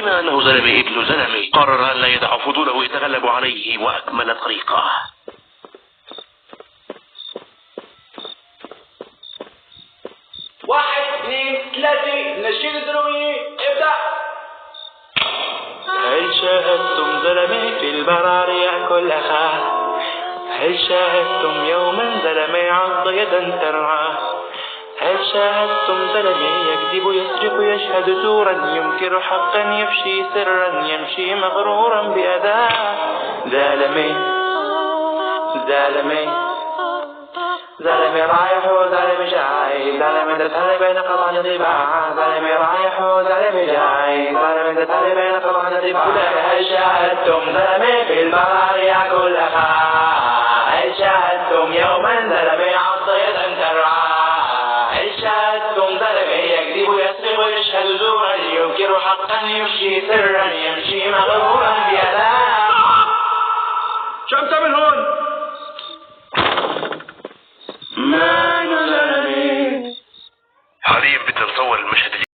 بما أنه زلمي ابن زلمي قرر أن لا يدع فضوله يتغلب عليه وأكمل طريقه. 1 2 3 نشيد الدرويني ابدأ. هل شاهدتم زلمي في البرار يأكل أخاه؟ هل شاهدتم يوما زلمي عض يدا ترعاه؟ هل شاهدتم زلمي يكذب يسرق يشهد زورا ينكر حقا يفشي سرا يمشي مغرورا بأذاه؟ زلمي رايح وزلمي جاي، زلمي تتهلي بين قطعة ضباع، زلمي رايح وزلمي جاي، زلمي تتهلي بين قطعة ضباع. هل شاهدتم زلمي في البرار يأكل أخاه؟ هل شاهدتم يوما زلمي عض يدا ترعاه؟ هل شاهدتم زلمي يكذب يسرق ويشهد زورا ينكر حقا يفشي سرا يمشي مغرورا بأذاه؟ شو عم تعمل هون؟ حاليا بدنا نصور المشهد